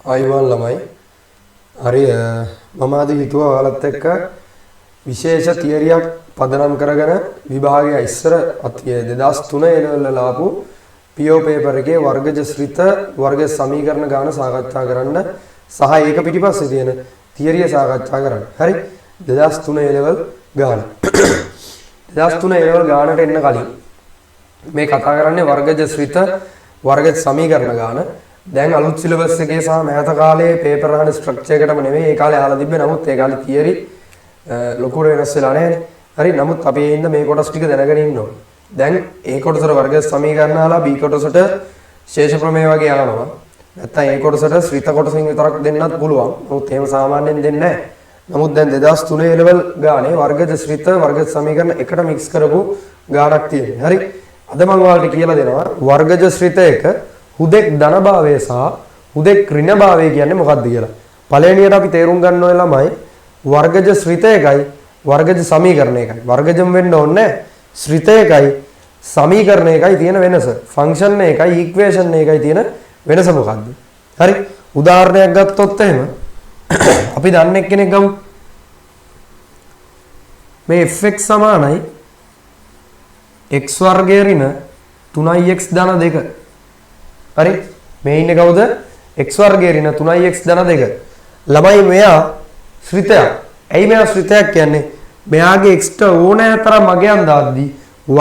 ආයුබෝවන් ළමයි. හරි මම අද හිතුවා ඔයාලත් එක්ක විශේෂ තියරියක් පදනම් කරගෙන විභාගය ඉස්සර 2003 එනවල ලාපු PO පේපර් එකේ වර්ගජ ශ්‍රිත වර්ග සමීකරණ ගාන සාකච්ඡා කරන්න සහ ඒක පිටිපස්සේ තියෙන තියරිය සාකච්ඡා කරන්න. හරි 2003 A-level ගාන. 2003 A-level ගානට එන්න කලින් මේ කතා කරන්නේ වර්ගජ ශ්‍රිත වර්ග සමීකරණ ගාන. දැන් අලුත් සිලබස් එකේ සහ මෑත කාලේ පේපර් අහන ස්ට්‍රක්චර් එකටම නෙමෙයි ඒ කාලේ අහලා තිබ්බේ. නමුත් ඒ කාලේ තියරි ලොකුට වෙනස් වෙලා නැහැ. හරි නමුත් අපි ඒ ඉන්න මේ කොටස් ටික දැනගෙන ඉන්න ඕනේ. දැන් ඒ කොටසට වර්ග සමීකරණ අහලා B කොටසට ශේෂ ප්‍රමේය වගේ අහනවා. නැත්තම් ඒ කොටසට ශ්‍රිත කොටසින් විතරක් දෙන්නත් පුළුවන්. නමුත් එහෙම සාමාන්‍යයෙන් දෙන්නේ නැහැ. නමුත් දැන් 2003 level ගානේ වර්ගජ ශ්‍රිත වර්ග සමීකරණ එකට මික්ස් කරපු ගානක් තියෙනවා. හරි අද මම ඔයාලට කියලා දෙනවා වර්ගජ ශ්‍රිත එක හුදෙක් ධනභාවය සහ හුදෙක් ඍණභාවය කියන්නේ මොකක්ද කියලා. පළවෙනියට අපි තේරුම් ගන්න ඕනේ ළමයි වර්ගජ ශ්‍රිත එකයි වර්ගජ සමීකරණ එකයි. වර්ගජම් වෙන්න ඕනේ ශ්‍රිත එකයි සමීකරණ එකයි තියෙන වෙනස. ෆන්ක්ෂන් එකයි ඉක්වේෂන් එකයි තියෙන වෙනස මොකක්ද? හරි උදාහරණයක් ගත්තොත් එහෙම අපි දන්නේ කෙනෙක් ගමු. මේ fx සමානයි x වර්ගය ඍණ 3x ධන 2. හරි මේ ඉන්නේ කවුද? x වර්ගයේ ඍණ 3x ධන 2. ළමයි මෙයා ශ්‍රිතයක්. ඇයි මෙයා ශ්‍රිතයක් කියන්නේ? මෙයාගේ x ට ඕනෑ තරම් මගයන් දාද්දී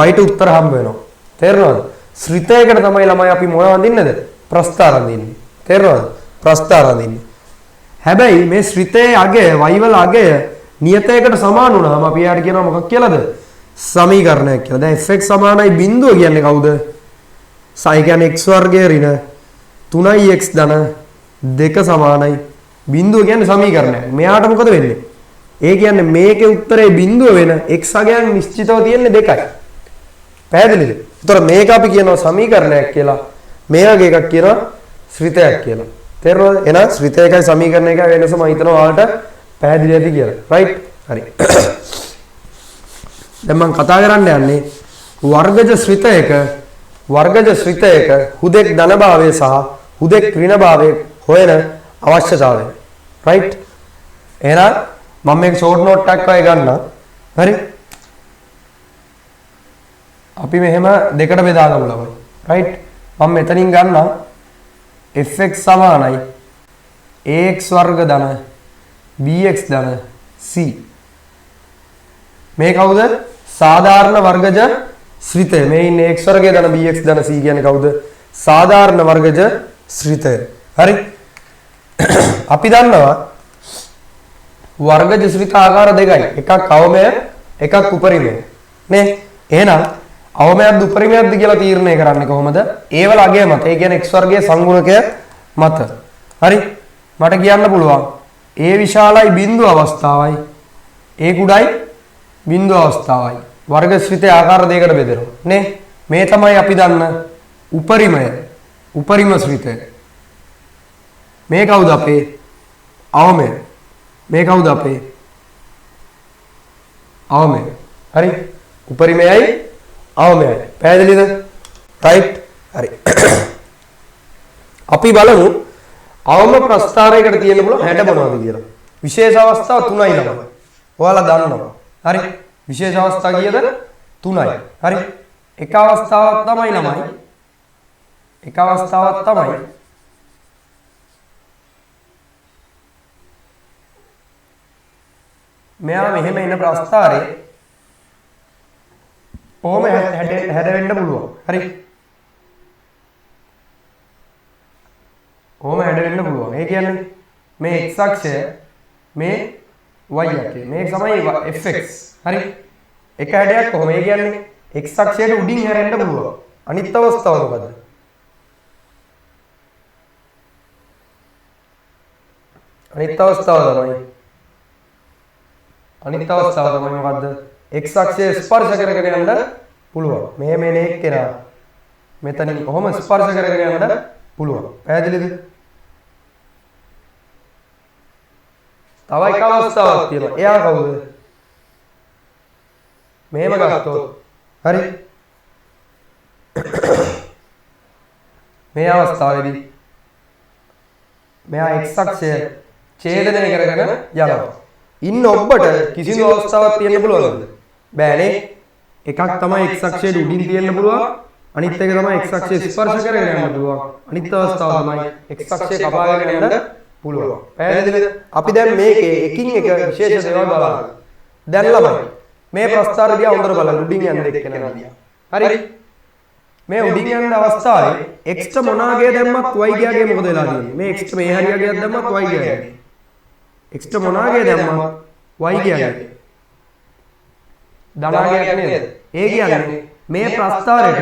y ට උත්තර හම්බ වෙනවා. තේරෙනවද? ශ්‍රිතයකට තමයි ළමයි අපි මොනවද අඳින්නද? ප්‍රස්ථාර අඳින්නේ. තේරෙනවද? ප්‍රස්ථාර අඳින්නේ. හැබැයි මේ ශ්‍රිතයේ අගය y වල අගය නියතයකට සමාන වුණාම අපි යාට කියනවා මොකක් කියලාද? සමීකරණයක් කියලා. දැන් fx සමානයි බිඳුව කියන්නේ කවුද? සයි කියන්නේ x වර්ගයේ ඍණ 3x ධන 2 සමානයි බිඳුව කියන්නේ සමීකරණයක්. මෙයාට මොකද වෙන්නේ? ඒ කියන්නේ මේකේ උත්තරේ බිඳුව වෙන x අගයන් නිශ්චිතව තියෙන්නේ 2යි. පැහැදිලිද? ඒතර මේක අපි කියනවා සමීකරණයක් කියලා. මේ වගේ එකක් කියනවා ශ්‍රිතයක් කියලා. තේරුණාද? එහෙනම් ශ්‍රිත එකයි සමීකරණ එකයි වෙනස මම හිතනවා ඔයාලට පැහැදිලි ඇති කියලා. රයිට්? හරි. දැන් මම කතා කරන්න යන්නේ වර්ගජ ශ්‍රිත එක වර්ගජ ශ්‍රිත එක හුදෙක් ධනභාවය සහ හුදෙක් ඍණභාවය හොයන අවශ්‍යතාවය. රයිට්? එහෙනම් මම මේක ෂෝට් නෝට් එකක් වගේ ගන්නම්. හරි? අපි මෙහෙම දෙකට බෙදාගමු ළමයි. රයිට්? මම මෙතනින් ගන්නම් fx සමානයි ax වර්ග ධන bx ධන c. මේ කවුද? සාධාරණ වර්ගජ ශ්‍රිතය. මේ ඉන්නේ x වර්ගය ධන bx ධන c කියන්නේ කවුද? සාධාරණ වර්ගජ ශ්‍රිතය. හරි? අපි දන්නවා වර්ගජ ශ්‍රිත ආකාර දෙකයි. එකක් අවමය එකක් උපරිමය. නේ? එහෙනම් අවමයක්ද උපරිමයක්ද කියලා තීරණය කරන්නේ කොහොමද? ඒ වල අගය මත. ඒ කියන්නේ x වර්ගයේ සංගුණකය මත. හරි? මට කියන්න පුළුවන් a විශාලයි බිඳු අවස්ථාවයි a කුඩයි බිඳු අවස්ථාවයි. වර්ග ශ්‍රිතය ආකාර දෙකකට බෙදෙනවා. නේ? මේ තමයි අපි දන්න උපරිමය. උපරිම ශ්‍රිතය. මේ කවුද අපේ? අවමය. මේ කවුද අපේ? අවමය. හරි? උපරිමයයි අවමයයි. පැහැදිලිද? රයිට්? හරි. අපි බලමු අවම ප්‍රස්ථාරයකට තියෙන්න පුළුවන් හැඩ මොනවද කියලා. විශේෂ අවස්ථා 3යි ළමයි. ඔයාලා දන්නවා. හරි? විශේෂ අවස්ථා කීයද? 3යි. හරි? එක අවස්ථාවක් තමයි ළමයි. එක අවස්ථාවක් තමයි මෙයා මෙහෙම එන ප්‍රස්ථාරේ කොහොම හැඩ වෙන්න පුළුවන්. හරි? කොහොම හැඩ වෙන්න පුළුවන්. ඒ කියන්නේ මේ x අක්ෂය මේ y අක්ෂය. මේක තමයි fx. හරි? එක හැඩයක් කොහොම. ඒ කියන්නේ x අක්ෂයට උඩින් හැරෙන්න පුළුවන්. අනිත් අවස්ථාව මොකද්ද? අනිත් අවස්ථාව තමයි මොකද්ද? x අක්ෂය ස්පර්ශ කරගෙන යන්න පුළුවන්. මෙහෙම එන එක්කෙනා මෙතනින් කොහොම ස්පර්ශ කරගෙන යන්න පුළුවන්. පැහැදිලිද? තව එක අවස්ථාවක් තියෙනවා. එයා කවුද? මෙහෙම ගත්තොත්. හරි? මේ අවස්ථාවේදී මෙයා x අක්ෂය ඡේදනය කරගෙන යනවා. ඉන්න ඔබට කිසිදු අවස්ථාවක් තියෙන්න පුළුවන්ද? බෑනේ. එකක් තමයි x අක්ෂයට උඩින් තියෙන්න පුළුවන්. අනිත් එක තමයි x අක්ෂය ස්පර්ශ කරගෙන යන්න පුළුවන්. අනිත් අවස්ථාව තමයි x අක්ෂය කපාගෙන යන්න පුළුවන්. පැහැදිලිද? අපි දැන් මේකේ එකින් එක විශේෂ දේවල් බලමු. දැන් ළමයි මේ ප්‍රස්ථාර දිහා හොඳට බලන්න. උඩින් යන්න එක්කෙනා දිහා. හරි? මේ උඩින් යන අවස්ථාවේ x ට මොනාගේ දැම්මත් y ගියාගේ මොකද වෙලා තියෙන්නේ? මේ x ට මේ හරියගේ දැම්මත් y ගියාගේ. x ට මොනාගේ දැම්මත් y ගියාගේ. ධනාගයක් නේද? ඒ කියන්නේ මේ ප්‍රස්ථාරයට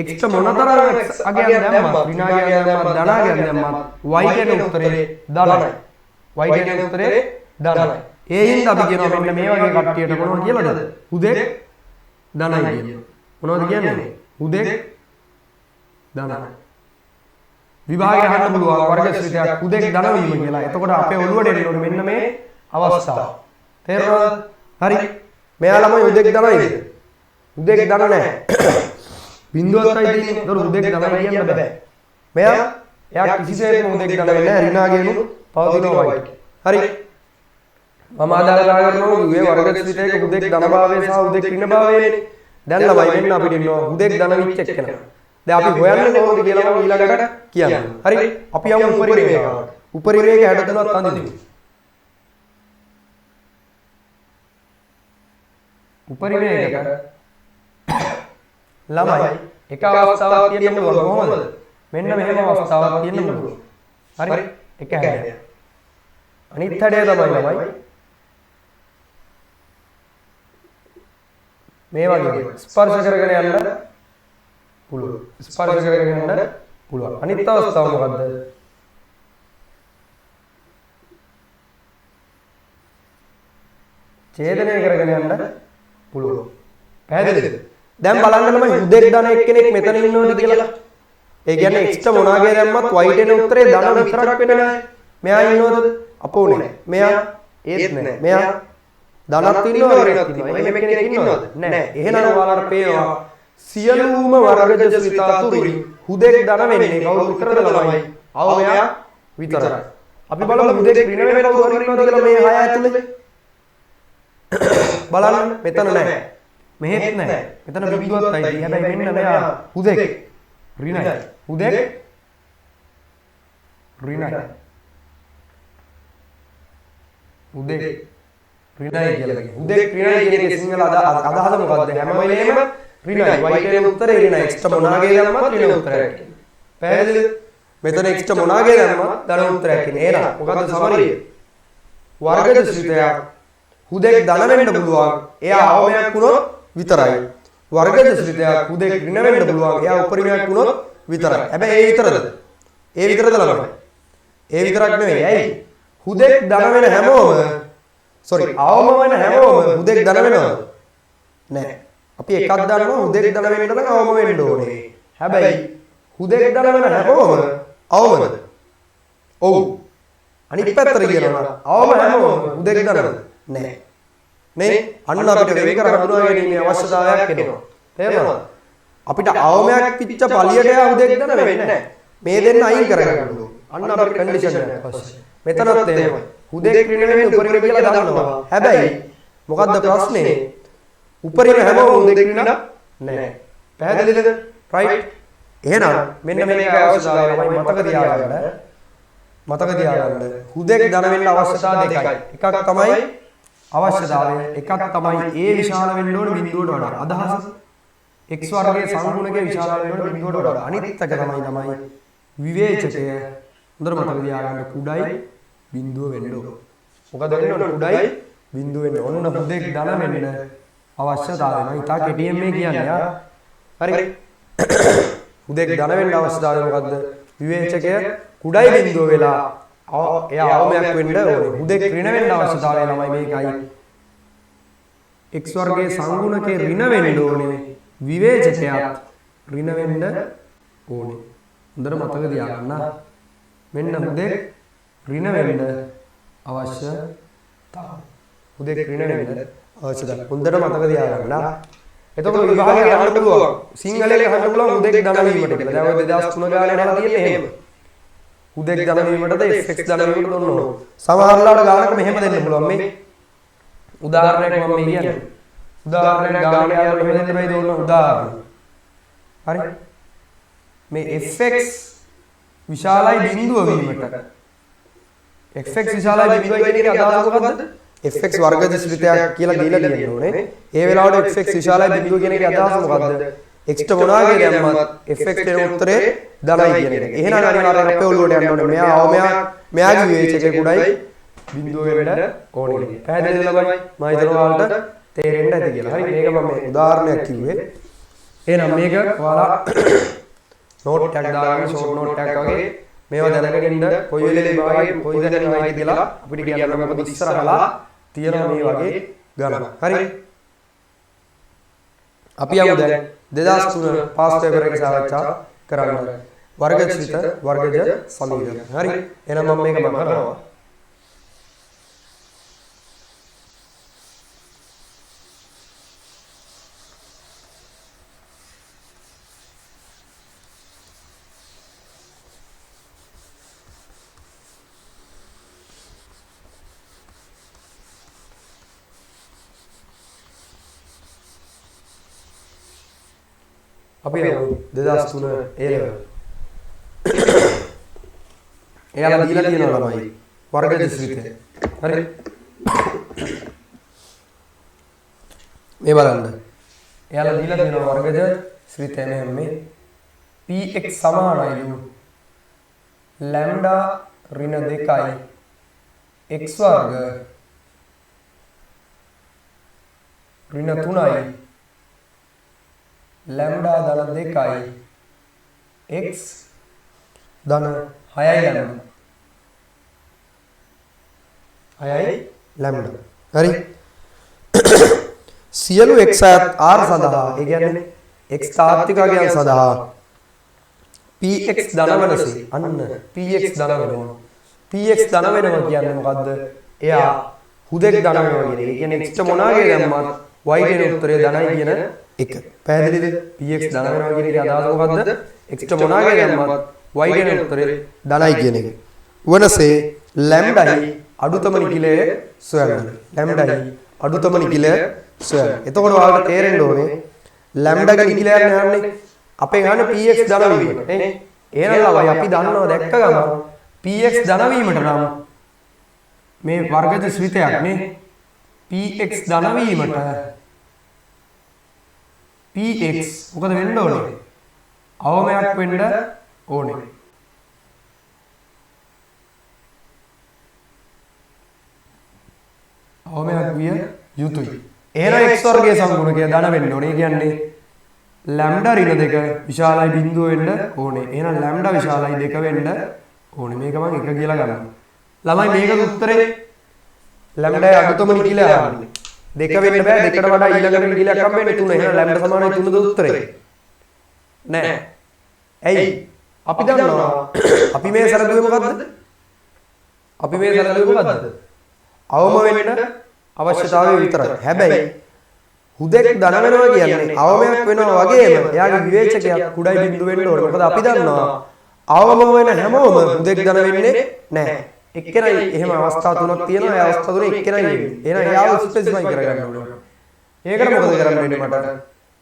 x ට මොනතරම් x අගයක් දැම්මත් ඍණාගයක් දැම්මත් ධනාගයක් දැම්මත් y කියන උත්තරේ ධනයි. y කියන උත්තරේ ධනයි. ඒ හින්දා අපි කියනවා මෙන්න මේ වගේ කට්ටියට මොනවද කියලාද? උදෙක් ධනයි කියනවා. මොනවද කියන්නේ? උදෙක් ධනයි. විභාගය අහන්න පුළුවන් වර්ග ශ්‍රිතයක් උදෙක් ධන වීම කියලා. එතකොට අපේ ඔළුවට එන්න ඕනේ මෙන්න මේ අවස්ථාව. තේරුණාද? හරි. මෙයා ළමයි උදෙක් ධනයිද? උදෙක් ධන නැහැ. බිඳුවක්යි තියෙන්නේ. ඒතකොට උදෙක් ධනයි කියන්න බෑ. එයා කිසිසේත්ම උදෙක් ධන වෙන්නේ නැහැ. ඍණාගයනු පවතිනවා වයි. හරි. මම ආදාළ කරනවා මේ වර්ග ශ්‍රිතයක උදෙක් ධනභාවය සහ උදෙක් ඍණභාවයනේ. දැන් ළමයි මෙන්න අපිට ඉන්නවා උදෙක් ධන විච් එක්කෙනා. දැන් අපි හොයන්නේ කොහොමද කියලා මම ඊළඟට කියන්නම්. හරි? අපි යමු උපරිමයකට. උපරිමයක 63ක් අඳිමු. උපරිමයකට ළමයි එක අවස්ථාවක් තියෙන්න පුළුවන් කොහොමද? මෙන්න මෙහෙම අවස්ථාවක් තියෙන්න පුළුවන්. හරි? එක හැඩයක්. අනිත් හැඩය තමයි ළමයි මේ වගේ ස්පර්ශ කරගෙන යන්න පුළුවන්. ස්පර්ශ කරගෙන යන්න පුළුවන්. අනිත් අවස්ථාව මොකද්ද? ඡේදනය කරගෙන යන්න පුළුවන්. පැහැදිලිද? දැන් බලන්න ළමයි උදෙක් ධන එක්කෙනෙක් මෙතන ඉන්නවද කියලා. ඒ කියන්නේ x ට මොනාගේ දැම්මත් y ට එන උත්තරේ ධන විතරක් වෙන්නේ නැහැ. මෙයා ඉන්නවද? අපෝ නෑ. මෙයා ඒත් නෑ. මෙයා ධනත් ඉන්නවද ඍණත් ඉන්නවද? එහෙම කෙනෙක් ඉන්නවද? නෑ. එහෙනම් ඔයාලට පේනවා සියලුම වර්ගජ ශ්‍රිතාතුරින් හුදෙක් ධන වෙන්නේ කවුරු විතරද ළමයි? අවමයා විතරයි. අපි බලමු හුදෙක් ඍණ වෙන කවුරු ඉන්නවද කියලා මේ 6 ඇතුලේ. බලන්න මෙතන නෑ. මෙහෙත් නෑ. මෙතන බිඳුවත් අයිති. හැබැයි මෙන්න මෙයා හුදෙක් ඍණයි. හුදෙක් ඍණයි. උදෙක් ඍණයි කියලා කියනවා. උදෙක් ඍණයි කියන එකේ සිංහල අදහස මොකද්ද? හැම වෙලේම ඍණයි. y කියන උත්තරේ ඍණයි. x ට මොනාගේ දැම්මත් ඍණ උත්තරයක්. පැහැදිලිද? මෙතන x ට මොනාගේ දැම්මත් ධන උත්තරයක් කියන්නේ. එහෙනම් මොකද්ද සමරිය? වර්ගජ ශ්‍රිතයක් උදෙක් ධන වෙන්න පුළුවන්. එයා අවමයක් වුණොත් විතරයි. වර්ගජ ශ්‍රිතයක් උදෙක් ඍණ වෙන්න පුළුවන්. එයා උපරිමයක් වුණොත් විතරයි. හැබැයි ඒ විතරද? ඒ විතරද ළමයි? ඒ විතරක් නෙවෙයි. ඇයි? හුදෙක් ධන වෙන හැමෝම අවම වෙන හැමෝම හුදෙක් ධන වෙනවද? නෑ. අපි එකක් දන්නවා හුදෙක් ධන වෙන්න නම් අවම වෙන්න ඕනේ. හැබැයි හුදෙක් ධන වෙන හැමෝම අවමද? ඔව්. අනිත් පැත්තට කියනවා අවම හැමෝම හුදෙක් ධනද? නෑ. නේ? අන්න අපිට වෙන් කර හඳුනා ගැනීමේ අවශ්‍යතාවයක් එනවා. තේරුණාද? අපිට අවමයක් පිච්ච පළියට යා හුදෙක් ධන වෙන්නේ නැහැ. මේ දෙන්න අයින් කරගන්න ඕනේ. අන්න අපිට කන්ඩිෂන් එකක් අවශ්‍යයි. මෙතනත් එහෙමයි. හුදෙක් ඍණ වෙන්නේ උපරිම කියලා දන්නවා. හැබැයි මොකද්ද ප්‍රශ්නේ? උපරිම හැමෝම හුදෙක් ඍණ නැහැ. පැහැදිලිද? රයිට්. එහෙනම් මෙන්න මේක අවශ්‍යතාවයයි මතක තියාගන්න. හුදෙක් ධන වෙන්න අවශ්‍යතාව දෙකයි. එකක් තමයි අවශ්‍යතාවය. එකක් තමයි ඒ විශාල වෙන්න ඕන බිඳුවට වඩා. අදහස x වර්ගයේ සංගුණකයේ විශාල වෙන්න ඕන බිඳුවට වඩා. අනිත් එක තමයි විවේචකය. හොඳට මතක තියාගන්න කුඩයි බිඳුව වෙන්න ඕන. මොකද වෙන්න ඕන? කුඩයි බිඳුව වෙන්න ඕන. ඔන්න හුදෙක් ධන වෙන්න අවශ්‍යතාවය. මම ඉතා කෙටියෙන් මේ කියන්නේ. හරි. හුදෙක් ධන වෙන්න අවශ්‍යතාවය මොකද්ද? විවේචකය කුඩයි බිඳුව වෙලා එයා අවමයක් වෙන්න ඕනේ. හුදෙක් ඍණ වෙන්න අවශ්‍යතාවය ළමයි මේකයි. x වර්ගයේ සංගුණකේ ඍණ වෙන්න ඕනේ. විවේචකයත් ඍණ වෙන්න ඕනේ. හොඳට මතක තියාගන්න. මෙන්න හුදෙක් ඍණ වෙන්න අවශ්‍යතාවය. හුදෙක් ඍණ වෙන්න අවශ්‍යතාවය. හොඳට මතක තියාගන්න. එතකොට විභාගයේ අහන්න පුළුවන්. සිංහලයේ අහන්න පුළුවන් හුදෙක් ධන වීමට කියලා. දැන් ඔය 2003 ගානේ අහලා තියෙන්නේ එහෙම. හුදෙක් ධන වීමටද fx ධන වීමට දුන්න ඕන. සමහර ලාට ගානක මෙහෙම දෙන්න පුළුවන් මේ. උදාහරණයක් මම මේ කියන්නේ. උදාහරණයක් ගානක යාර මෙහෙම දෙන්න බෑ දුන්න උදාහරණ. හරි. මේ fx විශාලයි බිඳුව වීමට fx විශාලයි බිඳුවයි කියන එක අදහස මොකද්ද? fx වර්ගජ ශ්‍රිතයක් කියලා දීලා තියෙන්න ඕනේ. ඒ වෙලාවට fx විශාලයි බිඳුව කියන එකේ අදහස මොකද්ද? x ට මොනවාගේ දැම්මත් fx දෙන උත්තරේ ධනයි කියන එක. එහෙනම් අනිවාර්යයෙන් අපේ ඔළුවට යන්න ඕනේ. මෙයාගේ විවේචකයේ කුඩයි බිඳුව වෙන්න ඕනේ. පැහැදිලිද ළමයි? මම හිතනවා ඔයාලට තේරෙන්න ඇති කියලා. හරි මේක මම උදාහරණයක් කිව්වේ. එහෙනම් මේක ඔයාලා නෝට් එකක් දාගන්න ෂෝට් නෝට් එකක් වගේ මේවා දැනගෙන ඉන්න කොයි වෙලේ විභාගයේ කොයි දැනගෙන ආයිද කියලා අපිට කියන්න මොකද ඉස්සරහලා තියෙනවා මේ වගේ ගණන්. හරි. අපි යමු දැන් 2003 පාස් පේපර් එක සාකච්ඡා කරන්න. වර්ගචිත වර්ගජ සමීකරණ. හරි. එහෙනම් මම මේක කරනවා. අපි 2003 A level. එයාලා දීලා තියෙනවා ළමයි වර්ගජ ශ්‍රිතය. හරි. මේ බලන්න. එයාලා දීලා තියෙනවා වර්ගජ ශ්‍රිතය මේ px සමානයි ලැම්ඩා ඍණ 2යි x වර්ග ඍණ 3යි लैम्डा धन 2යි x धन 6යි लैम्डा හරි සියලු x අයත් r සඳහා ඒ කියන්නේ x තාත්විකයන් සඳහා px ධන වෙනසේ අන්න px ධන වෙනවා px ධන වෙනවා කියන්නේ මොකද්ද එයා හුදෙක් ධන වෙනවා කියන එක. ඒ කියන්නේ x ට මොනාගේ දැම්මත් y කියන උත්තරය ධනයි කියන එක. පැහැදිලිද? px ධන වෙනවා කියන එකේ අදහස මොකද්ද? x ට මොනාගේ දැම්මත් y කියන උත්තරේ ධනයි කියන එක. වනසේ ලැම්ඩායි අඩුතම නිකිලය සොයන්න. ලැම්ඩායි අඩුතම නිකිලය සොයන්න. එතකොට ඔයාලට තේරෙන්න ඕනේ ලැම්ඩාගේ නිකිලය යන්නේ අපේ ගන්න px ධන වීමට නේ. එහෙනම් අපි දන්නවා දැක්ක ගමන් px ධන වීමට නම් මේ වර්ගජ ශ්‍රිතයක් නේ px ධන වීමට px මොකද වෙන්න ඕනේ? අවමයක් වෙන්න ඕනේ. අවමයක් විය යුතුයි. එහෙනම් x වර්ගයේ සංගුණකය ධන වෙන්න ඕනේ. ඒ කියන්නේ ලැම්ඩා ඍණ 2 විශාලයි බිඳුව වෙන්න ඕනේ. එහෙනම් ලැම්ඩා විශාලයි 2 වෙන්න ඕනේ. මේක මම 1 කියලා ගන්නවා. ළමයි මේකද උත්තරේ? ලැම්ඩායි අඩුතම නිකිලය ආන්නේ. 2 වෙන්න බෑ. 2ට වඩා ඊළඟට නිකිලයක් හම්බෙන්නේ 3. එහෙනම් ලැම්ඩා සමානයි 3ද උත්තරේ? නෑ. ඇයි? අපි දන්නවා. අපි මේ සරදුවේ මොකද්ද? අපි මේ සරදුවේ මොකද්ද? අවම වෙන්න අවශ්‍යතාවය විතරයි. හැබැයි හුදෙක් ධන වෙනවා කියන්නේ අවමයක් වෙනවා වගේම එයාගේ විවේචකයක් කුඩයි බිඳු වෙන්න ඕනේ. මොකද අපි දන්නවා අවම වෙන හැමෝම හුදෙක් ධන වෙන්නේ නැහැ. එක්කෙනයි එහෙම අවස්ථා තුනක් තියෙනවා. ඒ අවස්ථා තුනේ එක්කෙනයි වෙන්නේ. එහෙනම් එයාව ස්පෙસિෆයි කරගන්න ඕනේ. ඒකට මොකද කරන්න වෙන්නේ මට?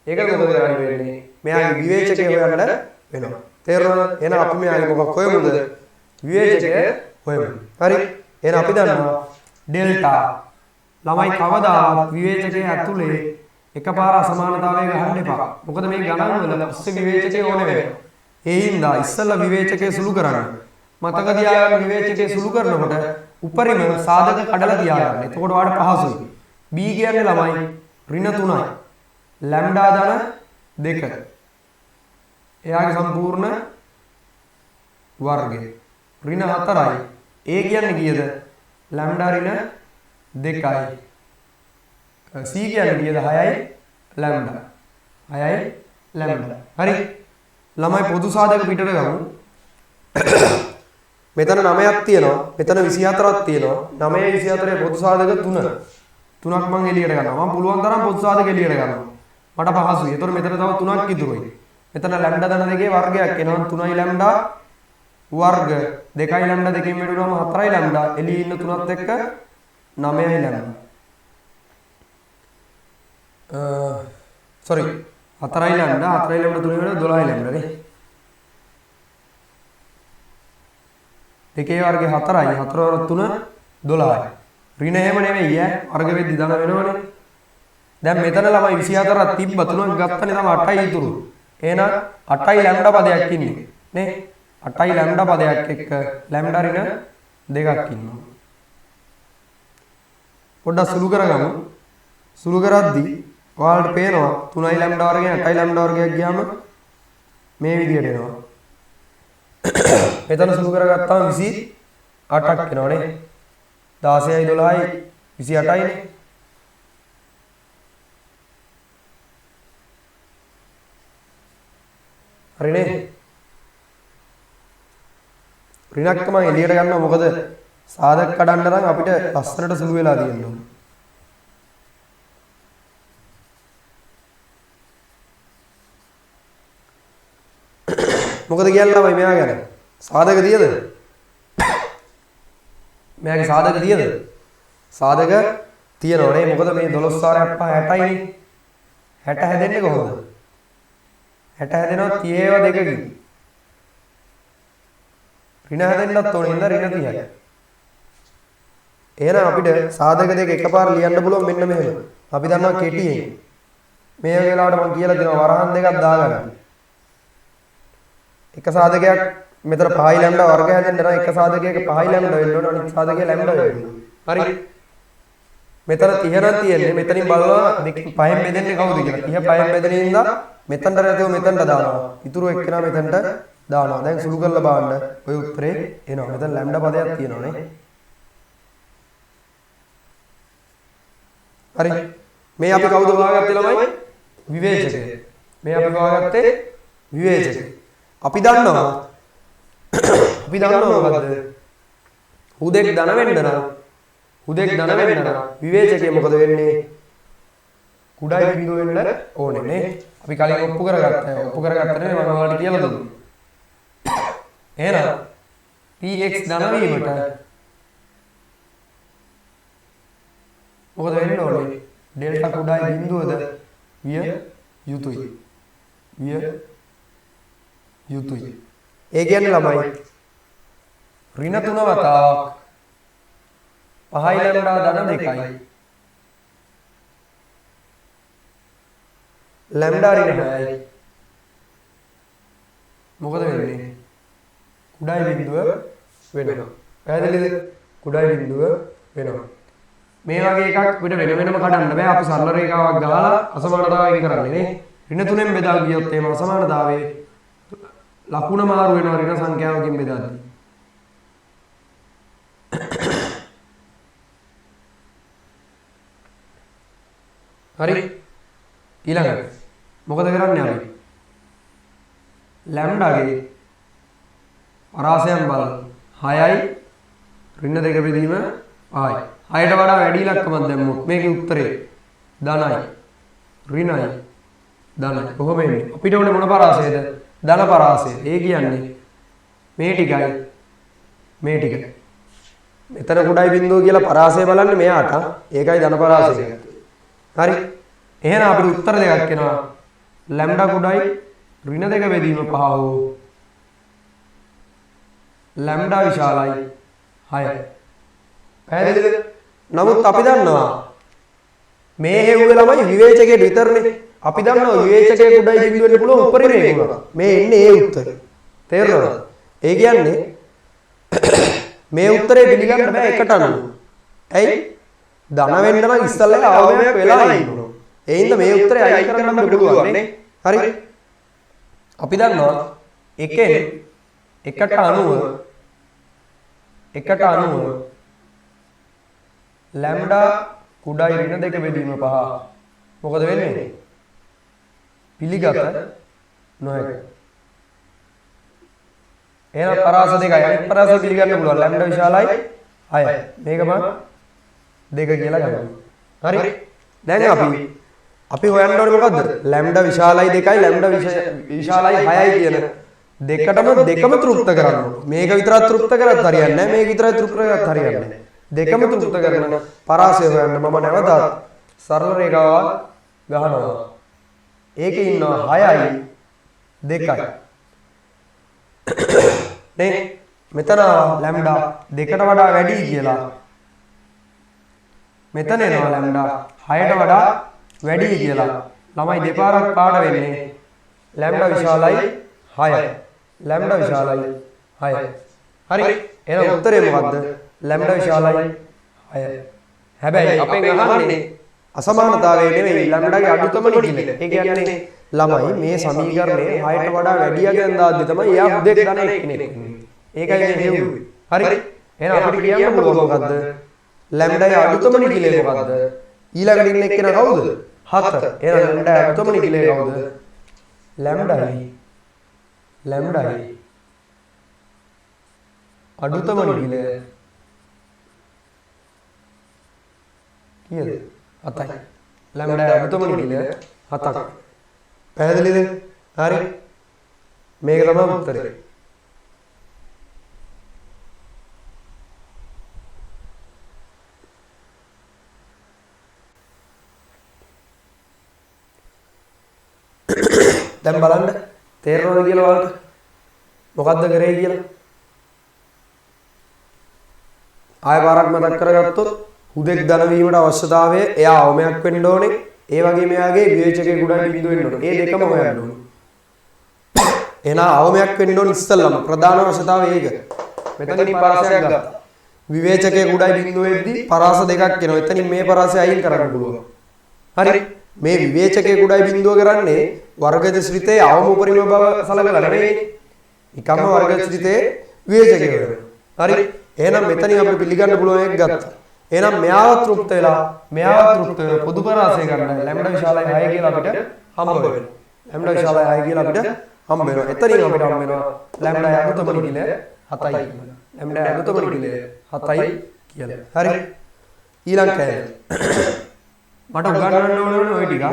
ඒකට මොකද කරන්න වෙන්නේ? මෙයාගේ විවේචකය හොයන්න වෙනවා. තේරුණාද? එහෙනම් අපි මෙයාගේ මොකක් හොයමුද? විවේචකය හොයමු. හරි. එහෙනම් අපි දන්නවා ඩෙල්ටා ළමයි කවදාවත් විවේචකයේ ඇතුලේ එකපාර අසමානතාවය ගහන්න එපා. මොකද මේ ගණන් වල පස්සේ විවේචකයේ ඕනේ වෙනවා. ඒ හින්දා ඉස්සෙල්ලා විවේචකයේ සුළු කරන්න. මතක තියාගන්න විවේචකයේ සුළු කරනකොට උපරිම සාධක කඩලා තියාගන්න. එතකොට ඔයාලට පහසුයි. b කියන්නේ ළමයි ඍණ 3යි. ලැම්ඩා ධන 2. එයාගේ සම්පූර්ණ වර්ගය. ඍණ 4යි. a කියන්නේ කීයද? लैम्डा ऋण 2යි. c කියන්නේ කීයද? 6යි ලැම්ඩා. 6යි ලැම්ඩා. හරි. ළමයි පොදු සාධක පිටට ගමු. මෙතන 9ක් තියෙනවා. මෙතන 24ක් තියෙනවා. 9 24 පොදු සාධක 3. 3ක් මම එළියට ගන්නවා. මම පුළුවන් තරම් පොදු සාධක එළියට ගන්නවා. මට පහසුයි. ඒතකොට මෙතන තව 3ක් ඉතුරුයි. මෙතන ලැම්ඩා ධන 2 වර්ගයක් එනවා. 3යි ලැම්ඩා වර්ග 2යි ලැම්ඩා දෙකෙන් වැඩි වුණාම 4යි ලැම්ඩා එළියේ ඉන්න 3ත් එක්ක 9යි ලැම්ඩා sorry 4යි ලැම්ඩා 4යි ලැම්ඩා 3 වෙනවා 12යි ලැම්ඩා නේ දෙකේ වර්ගය 4යි 4 වර්ග 3 12යි ඍණ එහෙම නෙවෙයි ඈ වර්ග වෙද්දි ධන වෙනවනේ දැන් මෙතන ළමයි 24ක් තිබ්බ 3ක් ගත්තනේ තමයි 8යි ඉතුරු එහෙනම් 8යි ලැම්ඩා පදයක් ඉන්නේ නේ 8යි ලැම්ඩා පදයක් එක්ක ලැම්ඩා ඍණ දෙකක් ඉන්නවා පොඩ්ඩක් සුළු කරගමු සුළු කරද්දී ඔයාලට පේනවා 3යි ලැම්ඩා වර්ගයෙන් 8යි ලැම්ඩා වර්ගයක් ගියාම මේ විදිහට එනවා මෙතන සුළු කරගත්තාම 28ක් එනවනේ 16යි 12යි 28යි නේ හරිනේ ඍණක් තමයි එළියට ගන්නවා මොකද සාධක කඩන්න නම් අපිට ලස්සනට සුළු වෙලා තියෙනවා මොකද කියන්නේ ළමයි මෙයා ගැන සාධක තියද මෙයාගේ සාධක තියද සාධක තියනවනේ මොකද මේ 12 වාරයක් 5 60යිනේ 60 හැදෙන්නේ කොහොමද 60 හැදෙනවා 30 දෙකකින් ඍණ හැදෙන්නත් ඕනේ ඉඳ ඍණ 30යි එහෙනම් අපිට සාධක දෙක එකපාර ලියන්න පුළුවන් මෙන්න මෙහෙම අපි දන්නවා කෙටියෙන් මේ වෙලාවට මම කියලා දෙනවා වරහන් දෙකක් දාගන්න එක සාධකයක් මෙතන 5යි ලැම්ඩා වර්ග හැදෙන්න නම් එක සාධකයක 5යි ලැම්ඩා වෙන්න ඕන අනිත් සාධකයේ ලැම්ඩා වෙන්න හරි මෙතන 30 නම් තියෙන්නේ මෙතනින් බලනවා 5න් බෙදෙන්නේ කවුද කියලා 30 5න් බෙදෙන ඉඳලා මෙතනට නැතුව මෙතනට දානවා ඉතුරු එක්කෙනා මෙතනට දානවා දැන් සුළු කරලා බලන්න ඔය උත්තරේ එනවා මෙතන ලැම්ඩා පදයක් තියෙනවානේ හරි මේ අපි කවුද හොයාගත්තේ ළමයි විවේචකය මේ අපි හොයාගත්තේ විවේචකය අපි දන්නවා මොකද්ද හුදෙක් ධන වෙන්න නම් විවේචකය මොකද වෙන්නේ කුඩායි බිඳුව වෙන්න ඕනේ නේ අපි කලින් ඔප්පු කරගත්තා නේ මම ඔයාලට කියලා දුන්නා එහෙනම් px ධන වීමට මොකද වෙන්න ඕනේ ඩෙල්ටා කුඩායි බිඳුවද විය යුතුයි ඒ කියන්නේ ළමයි ඍණ 3 වතාවක් 5යි ලැම්ඩා ධන 2යි ලැම්ඩා ඍණ 6යි මොකද වෙන්නේ කුඩායි බිඳුව වෙනවා පැහැදිලිද කුඩායි බිඳුව වෙනවා මේ වගේ එකක් අපිට වෙන වෙනම කඩන්න බෑ අපි සරල රේඛාවක් ගහලා අසමානතාවයකින් කරන්නේ නේ ඍණ 3ෙන් බෙදා ගියොත් එහෙම අසමානතාවයේ ලකුණ මාරු වෙනවා ඍණ සංඛ්‍යාවකින් බෙදද්දී හරි ඊළඟට මොකද කරන්නේ අපි ලැම්ඩාගේ පරාසයන් බලන්න 6යි ඍණ 2 බෙදීම 5යි 6ට වඩා වැඩි ඉලක්කමක් දැම්මොත් මේකේ උත්තරේ ධනයි ඍණයි ධනයි කොහොම එන්නේ අපිට ඕනේ මොන පරාසයද ධන පරාසය ඒ කියන්නේ මේ ටිකයි මෙතන කුඩායි බිඳුව කියලා පරාසය බලන්නේ මෙයාට ඒකයි ධන පරාසය හරි එහෙනම් අපිට උත්තර දෙකක් එනවා ලැම්ඩා කුඩායි ඍණ 2 බෙදීම 5 හෝ ලැම්ඩා විශාලයි 6යි පැහැදිලිද නමුත් අපි දන්නවා මේ හේව්වේ ළමයි විවේචකයේ විතරනේ අපි දන්නවා විවේචකයේ කුඩායි බිඳුව වෙන්න පුළුවන් උපරිමයේ ගුණ මේ එන්නේ ඒ උත්තර තේරෙනවද ඒ කියන්නේ මේ උත්තරේ පිළිගන්න බෑ එකට අනුව ඇයි ධන වෙන්න නම් ඉස්සල්ලා ආවමයක් වෙලා ඉන්නවා ඒ හින්දා මේ උත්තරේ අයින් කරන්න අපිට පුළුවන් නේ හරි අපි දන්නවා එකෙන් එකට අනුව ලැම්ඩා කුඩායි ඍණ 2 බෙදීම 5 මොකද වෙන්නේ පිළිගත නොහැකි එහෙනම් පරාස දෙකයි අනිත් පරාස පිළිගන්න පුළුවන් ලැම්ඩා විශාලයි 6යි මේක මම 2 කියලා ගන්නවා හරි දැන් අපි හොයන්න ඕනේ මොකද්ද ලැම්ඩා විශාලයි 2යි ලැම්ඩා විශාලයි 6යි කියන දෙකම තෘප්ත කරන්න ඕනේ. මේක විතරක් තෘප්ත කරත් හරියන්නේ නැහැ. මේක විතරක් තෘප්ත කරත් හරියන්නේ නැහැ. දෙකම තෘප්ත කරන පරාසය හොයන්න මම නැවතත් සරල රේඛාවක් ගහනවා. ඒකේ ඉන්නවා 6යි 2යි. නේ මෙතන ලැම්ඩා 2ට වඩා වැඩි කියලා. මෙතන එනවා ලැම්ඩා 6ට වඩා වැඩි කියලා. ළමයි දෙපාරක් පාඩ වෙන්නේ. ලැම්ඩා විශාලයි 6යි. ලැම්ඩා විශාලයි 6යි. හරි. එහෙනම් උත්තරේ මොකද්ද? ලැම්ඩා විශාලයි 6යි. හැබැයි අපෙන් අහන්නේ අසමානතාවය නෙවෙයි ලැම්ඩාගේ අඩුතම නිකිල. ඒ කියන්නේ ළමයි මේ සමීකරණය 6ට වඩා වැඩියගෙන් දාද්දි තමයි එයා හුදෙක් ධන එක්කෙනෙක්. ඒකයි මේ හෙව්වේ. හරි. එහෙනම් අපිට කියන්න පුළුවන් මොකද්ද? ලැම්ඩාගේ අඩුතම නිකිලේ මොකද්ද? ඊළඟට ඉන්න එක්කෙනා කවුද? 7. එහෙනම් ලැම්ඩාගේ අඩුතම නිකිලේ කවුද? ලැම්ඩායි අඩුතම නිකිලය කීයද? 7යි. ලැම්ඩායි අඩුතම නිකිලය 7ක්. පැහැදිලිද? හරි. මේක තමයි උත්තරේ. දැන් බලන්න තේරෙනවද කියලා ඔයාලට? මොකද්ද කරේ කියලා? ආය පාරක් මතක් කරගත්තොත් හුදෙක් ධන වීමට අවශ්‍යතාවය එයා අවමයක් වෙන්න ඕනේ. ඒ වගේම එයාගේ විවේචකයේ ගුණයි බිඳු වෙන්න ඕනේ. ඒ දෙකම හොයන්න ඕනේ. එහෙනම් අවමයක් වෙන්න ඕනේ ඉස්සෙල්ලම ප්‍රධාන අවශ්‍යතාවය ඒක. මෙතනින් පරාසයක් ගත්තා. විවේචකයේ ගුණයි බිඳු වෙද්දි පරාස දෙකක් එනවා. එතනින් මේ පරාසය අයින් කරන්න පුළුවන්. හරි. මේ විවේචකයේ ගුණයි බිඳුව කරන්නේ වර්ගජ ශ්‍රිතේ අවම උපරිම බව සලකලා නෙවෙයි. නිකම්ම වර්ගජ ශ්‍රිතේ විවේචකය වෙනවා. හරි. එහෙනම් මෙතනින් අපිට පිළිගන්න පුළුවන් එක ගත්තා. එහෙනම් මෙයාව තෘප්ත වෙලා මෙයාව තෘප්ත වෙන පොදු පරාසය ගන්න ලැම්ඩා විශාලයි 6 කියලා අපිට හම්බ වෙනවා. ලැම්ඩා විශාලයි 6 කියලා අපිට හම්බ වෙනවා. එතනින් අපිට හම්බ වෙනවා ලැම්ඩා අඩුතම නිකිලය 7යි කියලා. ලැම්ඩා අඩුතම නිකිලය 7යි කියලා. හරි. ඊළඟ කෑල්ල. මට උගන්වන්න ඕනේ ඔය ටික.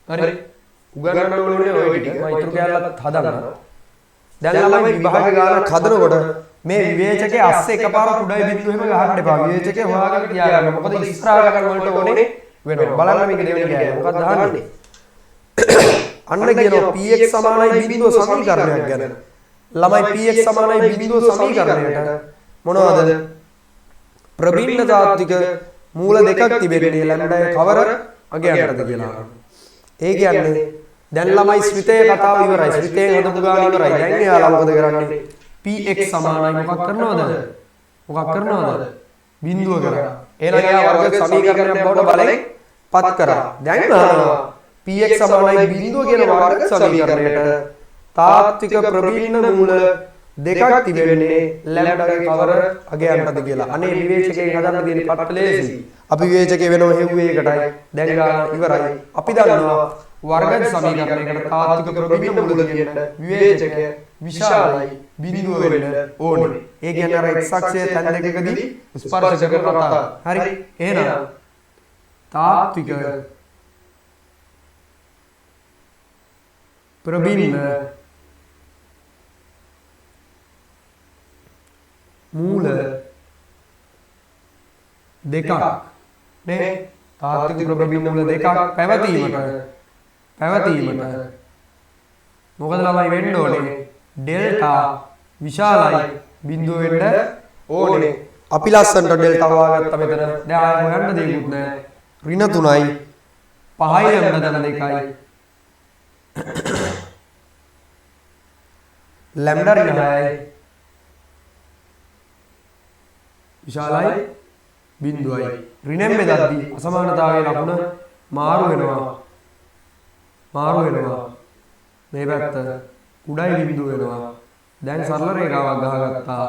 හරි. උගන්වන්න ඕනේ ඔය ටික. මම ඉතුරු කෑල්ලත් හදන්න. දැන් ළමයි විභාග ගානක් හදනකොට මේ විවේචකයේ අස්සේ එකපාරක් උඩයි බිඳුව එහෙම ගහන්න එපා. විවේචකයේ හොයාගෙන තියාගන්න. මොකද ඉස්සරහා ගන්න වලට ඕනේ වෙනවා. බලන්න මේක දෙවෙනි කෑල්ල. මොකක්ද අහන්නේ? අන්න කියනවා px සමානයි බිඳුව සමීකරණයක් ගැන. ළමයි px සමානයි බිඳුව සමීකරණයට මොනවද? ප්‍රබින්න තාත්වික මූල දෙකක් තිබෙන්නේ ලැම්ඩාය කවර අගයන්ටද කියලා. ඒ කියන්නේ දැන් ළමයි ශ්‍රිතයේ කතාව ඉවරයි. ශ්‍රිතයෙන් හදපු ගාන ඉවරයි. දැන් එයාලා මොකද කරන්නේ? px සමානයි මොකක් කරනවද? මොකක් කරනවද? බිඳුව කරා. එහෙනම් එයා වර්ග සමීකරණයක් බවට බලෙන් පත් කරා. දැන් px සමානයි බිඳුව කියන වර්ග සමීකරණයට තාත්වික ප්‍රබින්න මූල දෙකක් තිබෙන්නේ ලැම්ඩාගේ කවර අගයන්ටද කියලා. අනේ විවේචකයෙන් හදන්න තියෙන පට්ට ලේසි. අපි විවේචකේ වෙනව හෙව්වේ එකටයි. දැන් ගාන ඉවරයි. අපි දන්නවා වර්ගජ සමීකරණයකට තාත්වික ප්‍රබින්න මූල කියන විවේචකය විශාලයි බිඳුව වෙන්න ඕනේ. ඒ කියන්නේ අර x අක්ෂයේ තැන් දෙකකදී ස්පර්ශ කරන කතාව. හරි. එහෙනම් තාත්වික ප්‍රබින්න මූල දෙකක් නේ තාත්වික ප්‍රබින්න මූල දෙකක් පැවතීමට මොකද ළමයි වෙන්න ඕනේ ඩෙල්ටා විශාලයි බිඳුව වෙන්න ඕනේ. අපි ලස්සනට ඩෙල්ටා වාගත්ත මෙතන. දැන් ආයෙ හොයන්න දෙයක් නැහැ. ඍණ 3යි 5යි ලැම්ඩා ධන 2යි ලැම්ඩා ඍණ 6යි විශාලයි බිඳුවයි. ඍණෙන් බෙදද්දී අසමානතාවයේ ලකුණ මාරු වෙනවා. මේ පැත්ත උඩයි බිඳුව වෙනවා. දැන් සරල රේඛාවක් ගහගත්තා.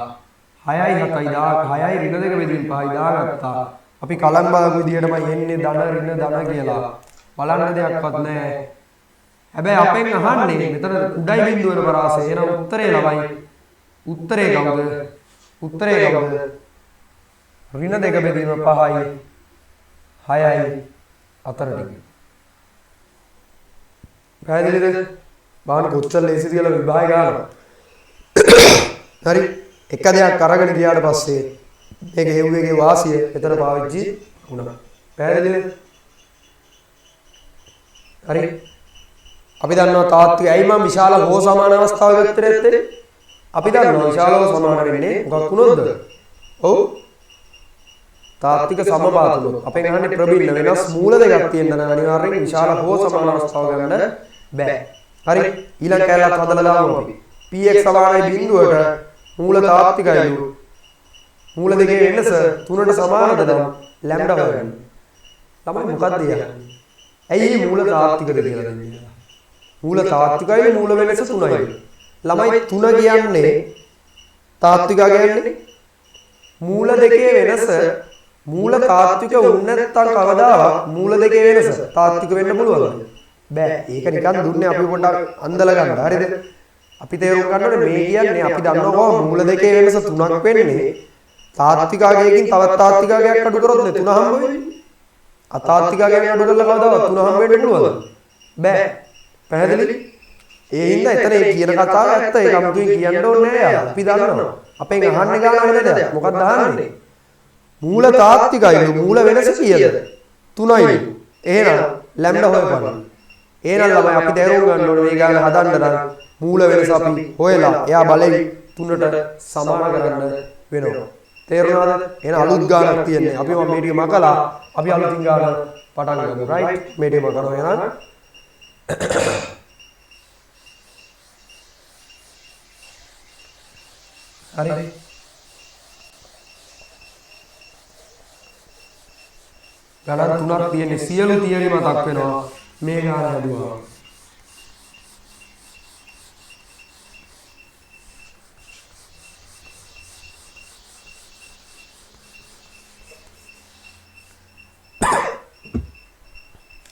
6යි 7යි 6යි ඍණ 2 බෙදීම 5යි දාගත්තා. අපි කලන් බලපු විදිහටම එන්නේ ධන ඍණ ධන කියලා. බලන්න දෙයක්වත් නැහැ. හැබැයි අපෙන් අහන්නේ මෙතන උඩයි බිඳුව වෙන පරාසය. එහෙනම් උත්තරේ ළමයි. උත්තරේ කවුද? ඍණ 2 බෙදීම 5යි 6යි අතරට. පැහැදිලිද? බලන්න කොච්චර ලේසිද කියලා විභාගය ගන්නවා. හරි. එක දෙයක් අරගෙන ගියාට පස්සේ මේක හෙව්වේගේ වාසිය එතන පාවිච්චි වුණා. පැහැදිලිද? හරි. අපි දන්නවා තාත්වික ඇයි මම විශාල හෝ සමාන අවස්ථාවක ගත්තේ නැත්තේ? අපි දන්නවා විශාල හෝ සමාන වෙන්නේ මොකක් වුණොත්ද? ඔව්. තාත්වික සමපාතවල අපෙන් අහන්නේ ප්‍රබින්න වෙනස් මූල දෙකක් තියෙන නම් අනිවාර්යෙන් විශාල හෝ සමාන අවස්ථාව ගන්න බෑ. හරි. ඊළඟ කැලලත් හදලා දාමු අපි. px සමානයි බිඳුවට මූල තාත්විකයිලු. මූල දෙකේ වෙනස 3ට සමානද නම් ලැම්ඩා හොයන්න. ළමයි මොකක්ද කියන්නේ? ඇයි මේ මූල තාත්විකද කියලා දෙන්නේ? මූල තාත්විකයි මූල වෙනස 3යි. ළමයි 3 කියන්නේ තාත්වික කියන්නේ මූල දෙකේ වෙනස මූල තාත්වික වුණ නැත්නම් කවදාවත් මූල දෙකේ වෙනස තාත්වික වෙන්න පුළුවන්ද? බෑ. ඒක නිකන් දුන්නේ අපි පොඩ්ඩක් අන්දලා ගන්න. හරිද? අපි තේරුම් ගන්න ඕනේ මේ කියන්නේ අපි දන්නවා මූල දෙකේ වෙනස 3ක් වෙන්නේ තාත්විකයෙන් තවත් තාත්විකයක් අඩු කරොත් නේ 3 හම්බ වෙන්නේ. අතාත්විකයෙන් අඩු කරලා කවදාවත් 3 හම්බ වෙන්න පුළුවන්ද? බෑ. පැහැදිලි? ඒ හින්දා එතන ඒ කියන කතාව ඇත්ත. ඒක අමුතුවෙන් කියන්න ඕනේ නෑ. අපි දන්නවා. අපෙන් අහන්නේ ගාන වෙන දෙයක්. මොකක්ද අහන්නේ? මූල තාත්විකයිලු මූල වෙනස කීයද? 3යි. එහෙනම් ලැම්ඩා හොයපන්න. එහෙනම් ළමයි අපි තේරුම් ගන්න ඕනේ මේ ගාන හදන්න නම් මූල වෙනස අපි හොයලා එයා බලෙන් 3ට සමාන කරන්න වෙනවා. තේරුණාද? එහෙනම් අලුත් ගානක් තියෙන්නේ. අපි මේ ටික මකලා අපි අලුතින් ගාන පටන් ගමු. රයිට්? මේ ටික මකනවා එහෙනම්. හරි. ගණන් 3ක් තියෙන්නේ. සියලු තියරි මතක් වෙනවා මේ ගාන හදුවා.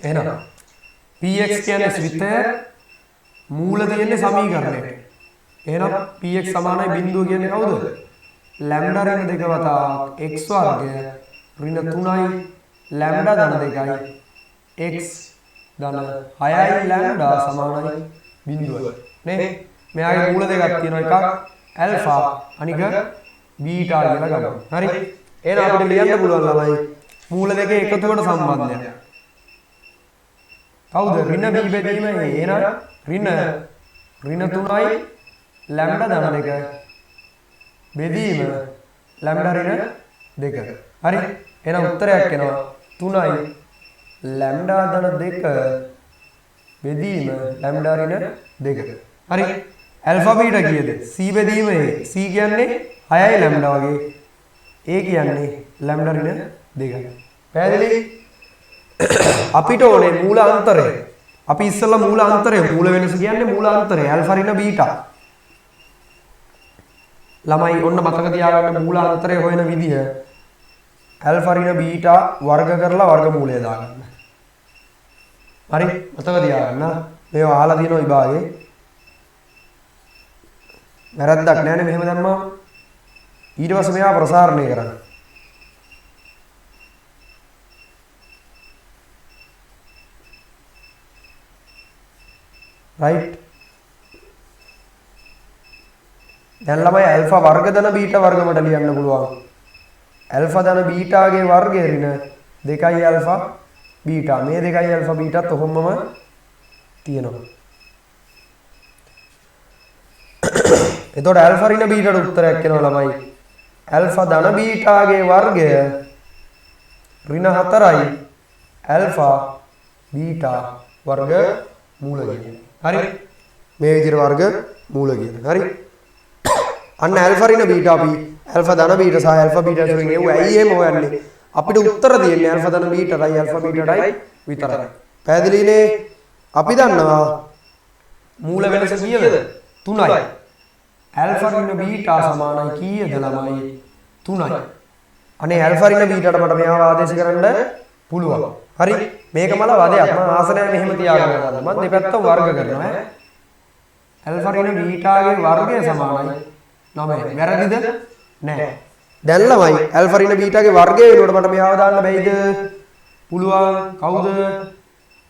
එහෙනම් px කියන්නේ ශ්‍රිතය මූල තියෙන්නේ සමීකරණයට. එහෙනම් px සමානයි බිඳුව කියන්නේ කවුද? ලැම්ඩා ඍණ 2 වතාවක් x වර්ගය ඍණ 3යි ලැම්ඩා ධන 2යි x ධන 6යි ලැම්ඩා සමානයි බිඳුව. නේ? මෙයාගේ මූල දෙකක් තියෙනවා. එකක් ඇල්ෆා අනික බීටා කියලා ගන්නවා. හරි? එහෙනම් අපිට ලියන්න පුළුවන් ළමයි මූල දෙකේ එකතුවට සම්බන්ධයක්. කවුද? ඍණ b බෙදීම එහෙනම් ඍණ 3යි ලැම්ඩා ධන 2 බෙදීම ලැම්ඩා ඍණ 2. හරි? එහෙනම් උත්තරයක් එනවා 3යි ලැම්ඩා ධන 2 බෙදීම ලැම්ඩා ඍණ 2. හරි? ඇල්ෆා බීටා කීයද? c බෙදීම a. c කියන්නේ 6යි ලැම්ඩා වගේ. a කියන්නේ ලැම්ඩා ඍණ 2. පැහැදිලි? අපිට ඕනේ මූල අන්තරය. අපි ඉස්සෙල්ලා මූල අන්තරය මූල වෙනස කියන්නේ මූල අන්තරය ඇල්ෆා ඍණ බීටා. ළමයි ඔන්න මතක තියාගන්න මූල අන්තරය හොයන විදිය ඇල්ෆා ඍණ බීටා වර්ග කරලා වර්ගමූලය දාගන්න. හරි? මතක තියාගන්න. මේවා අහලා තියෙනවා විභාගේ. වැරද්දක් නෑනේ මෙහෙම දැම්මම. ඊට පස්සේ මේවා ප්‍රසාරණය කරන්න. රයිට්? දැන් ළමයි ඇල්ෆා වර්ග ධන බීටා වර්ගමට ලියන්න පුළුවන්. ඇල්ෆා ධන බීටාගේ වර්ගය ඍණ 2යි ඇල්ෆා බීටා. මේ 2යි ඇල්ෆා බීටාත් ඔහොමම තියෙනවා. එතකොට ඇල්ෆා ඍණ බීටාට උත්තරයක් එනවා ළමයි. ඇල්ෆා ධන බීටාගේ වර්ගය ඍණ 4යි ඇල්ෆා බීටා වර්ග මූල කියන්නේ. හරි? මේ විදිහට වර්ග මූල කියන්නේ. හරි? අන්න ඇල්ෆා ඍණ බීටා අපි ඇල්ෆා ධන බීටා සහ ඇල්ෆා බීටා වලින් එව්ව ඇයි එහෙම හොයන්නේ? අපිට උත්තර දෙන්නේ ඇල්ෆා ධන බීටාටයි ඇල්ෆා බීටාටයි විතරයි. පැහැදිලිනේ? අපි දන්නවා මූල වෙනස කීයද? 3යි. ඇල්ෆා ඍණ බීටා සමානයි කීයද ළමයි? 3යි. අනේ ඇල්ෆා ඍණ බීටාට මට මෙයාව ආදේශ කරන්න පුළුවන්. හරි? මේක මල වදයක්. මම ආසනය මෙහෙම තියාගෙන ගන්නවා. මම දෙපැත්තම වර්ග කරනවා ඈ. ඇල්ෆා ඍණ බීටාගේ වර්ගය සමානයි 9. වැරදිද? නෑ. දැන් ළමයි ඇල්ෆා ඍණ බීටාගේ වර්ගය වෙනකොට මට මෙයාව දාන්න බැයිද? පුළුවන්. කවුද?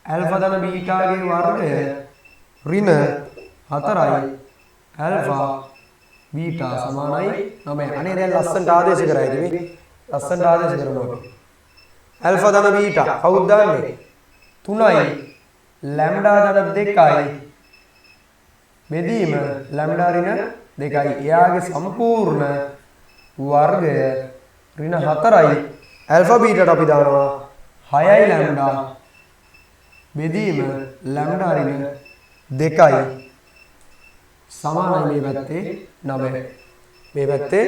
ඇල්ෆා ධන බීටාගේ වර්ගය ඍණ 4යි ඇල්ෆා බීටා සමානයි 9. අනේ දැන් ලස්සනට ආදේශ කරා ඉතින් මේ ලස්සනට ආදේශ කරමු අපි. ඇල්ෆා ධන බීටා කවුද දාන්නේ? 3යි ලැම්ඩා ධන 2යි බෙදීම ලැම්ඩා ඍණ 2යි. එයාගේ සම්පූර්ණ වර්ගය ඍණ 4යි. ඇල්ෆා බීටාට අපි දානවා 6යි ලැම්ඩා බෙදීම ලැම්ඩා ඍණ 2යි සමානයි මේ පැත්තේ 9. මේ පැත්තේ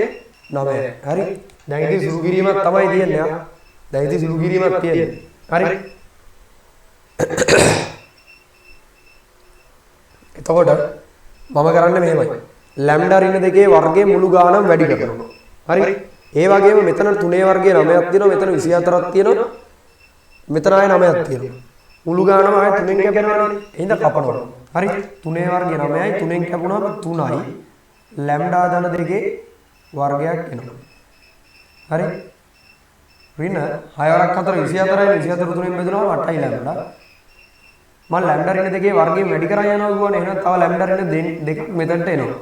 9. හරි. දැන් ඉතින් සුළු කිරීමක් තමයි තියෙන්නේ. දැන් ඉතින් සුළු කිරීමක් තියෙන්නේ. හරි. එතකොට මම කරන්නේ මෙහෙමයි. ලැම්ඩා ඍණ 2 වර්ගයේ මුළු ගානම වැඩි කරනවා. හරි. ඒ වගේම මෙතන 3 වර්ගයේ 9ක් තියෙනවා. මෙතන 24ක් තියෙනවා. මෙතන ආයේ 9ක් තියෙනවා. මුළු ගානම ආයේ 3ෙන් කැපෙනවනේ. එහෙනම් කපනවා. හරි. 3 වර්ගය 9යි 3ෙන් කැපුණාම 3යි ලැම්ඩා ධන 2 වර්ගයක් එනවා. හරි. ඍණ 6 වරක් 4 24යි 24 3ෙන් බෙදුනම 8යි ලැම්ඩා. මම ලැම්ඩා ඍණ 2 වර්ගයෙන් වැඩි කරා යනවා කියවනේ. එහෙනම් තව ලැම්ඩා ඍණ 2ක් මෙතනට එනවා.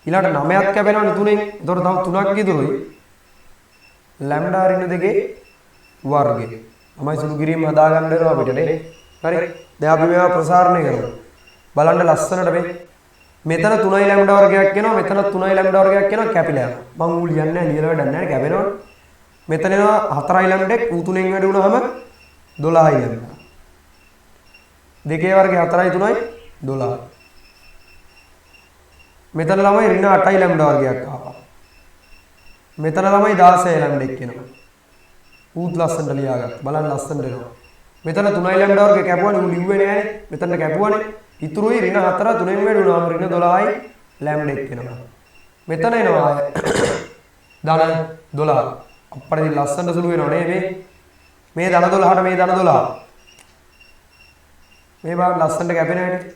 ඊළඟට 9ක් කැපෙනවනේ 3ෙන්. ඒතකොට තව 3ක් ඉතුරුයි. ලැම්ඩා ඍණ 2 වර්ගය. තමයි සුළු කිරීම හදාගන්න වෙනවා අපිට නේ. හරි. දැන් අපි මේවා ප්‍රසාරණය කරමු. බලන්න ලස්සනට මේ මෙතන 3යි ලැම්ඩා වර්ගයක් එනවා. මෙතන 3යි ලැම්ඩා වර්ගයක් එනවා කැපිලා යනවා. මම ඌ ලියන්නේ නැහැ ලියලා වැඩක් නැහැ කැපෙනවනේ. මෙතන එනවා 4යි ලැම්ඩා ඌ 3ෙන් වැඩි වුණාම 12යි ලැම්ඩා. දෙකේ වර්ගය 4යි 3යි 12යි. මෙතන ළමයි ඍණ 8යි ලැම්ඩා වර්ගයක් ආවා. මෙතන ළමයි 16යි ලැම්ඩා එක්කෙනවා. ඌත් ලස්සනට ලියාගත්තා. බලන්න ලස්සනට එනවා. මෙතන 3යි ලැම්ඩා වර්ගය කැපුවානේ ඌ ලිව්වේ නෑනේ. මෙතන කැපුවානේ. ඉතුරුයි ඍණ 4 3ෙන් වැඩි වුණාම ඍණ 12යි ලැම්ඩා එක්කෙනවා. මෙතන එනවා ධන 12. අප්පට ඉතින් ලස්සනට සුළු වෙනව නේ මේ ධන 12ට මේ ධන 12. මේ බාර ලස්සනට කැපෙන හැටි.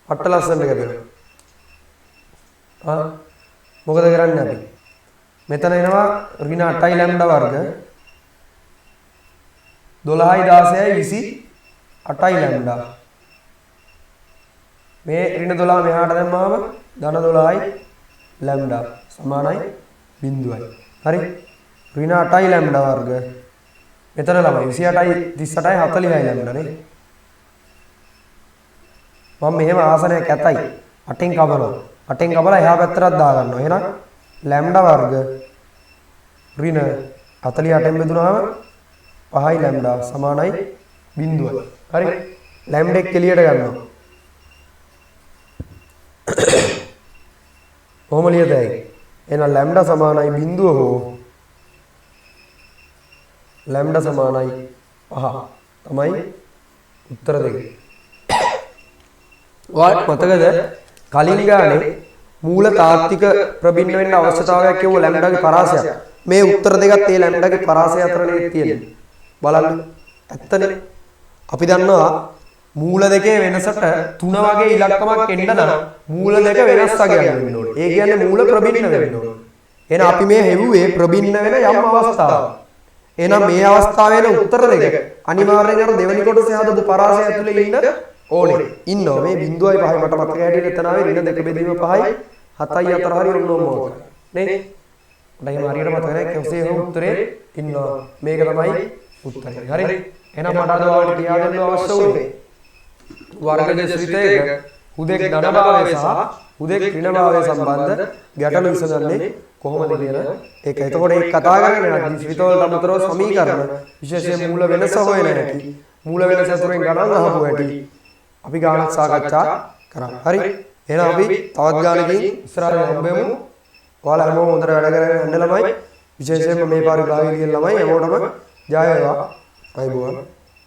පට්ට ලස්සනට කැපෙනවා. මොකද කරන්නේ අපි? මෙතන එනවා ඍණ 8යි ලැම්ඩා වර්ග 12යි 16යි 28යි ලැම්ඩා. මේ ඍණ 12 මෙහාට දැම්මාම ධන 12යි ලැම්ඩා සමානයි 0යි. හරි. ඍණ 8යි ලැම්ඩා වර්ග මෙතන ළමයි 28යි 38යි 40යි ලැම්ඩා නේ. මම මෙහෙම ආසනයක් ඇතයි 8ෙන් කපනවා. 8ෙන් කපලා එහා පැත්තටත් දා ගන්නවා. එහෙනම් ලැම්ඩා වර්ග ඍණ 48ෙන් බෙදුනහම 5යි ලැම්ඩා සමානයි 0යි. හරි. ලැම්ඩා එක එළියට ගන්නවා. කොහොම ලියතයි? එහෙනම් ලැම්ඩා සමානයි 0 හෝ ලැම්ඩා සමානයි 5 තමයි උත්තර දෙක. ඔයාලට මතකද කලින් ගානේ මූල තාත්වික ප්‍රබින්න වෙන්න අවශ්‍යතාවයක් කියව ලැම්ඩාගේ පරාසය. මේ උත්තර දෙකත් ඒ ලැම්ඩාගේ පරාසය අතරනේ තියෙන්නේ. බලන්න. ඇත්තනේ. අපි දන්නවා මූල දෙකේ වෙනසට 3 වගේ ඉලක්කමක් එන්න නම් මූල දෙක වෙනස් වගයක් වෙන්න ඕනේ. ඒ කියන්නේ මූල ප්‍රබින්න වෙන්න ඕනේ. එහෙනම් අපි මේ හෙව්වේ ප්‍රබින්න වෙන යම් අවස්ථාවක්. එහෙනම් මේ අවස්ථාවේ වෙන උත්තර දෙක අනිවාර්යෙන් අර දෙවෙනි කොටසේ හදපු පරාසය ඇතුලේ ඉන්න ඕනේ. ඉන්නවා මේ 0.5 මට මතක හැටියට එතන ආවේ ඍණ 2 බෙදීම 5යි 7යි 4 හරි ඔන්නෝම ඕක. නේ? මට එහෙම හරියට මතක නැහැ. කෙසේ හෝ උත්තරේ ඉන්නවා. මේක තමයි උත්තරේ. හරි. එහෙනම් මට අද ඔයාලට කියා දෙන්න අවශ්‍ය උනේ වර්ගජ ශ්‍රිතයක හුදෙක් ධනභාවය සහ හුදෙක් ඍණභාවය සම්බන්ධ ගැටලු විසඳන්නේ කොහොමද කියන ඒක. එතකොට ඒක කතා කරගෙන යද්දී ශ්‍රිතවලට අමතරව සමීකරණ විශේෂයෙන් මූල වෙනස හොයන හැටි මූල වෙනස අතුරෙන් ගණන් අහපු හැටි අපි ගානක් සාකච්ඡා කරා. හරි. එහෙනම් අපි තවත් ගානකින් ඉස්සරහට හම්බෙමු. ඔයාලා හැමෝම හොඳට වැඩ කරගෙන යන්න ළමයි. විශේෂයෙන්ම මේ පාරේ ගාවිලිය ළමයි හැමෝටම ජය වේවා. අයබෝවන්.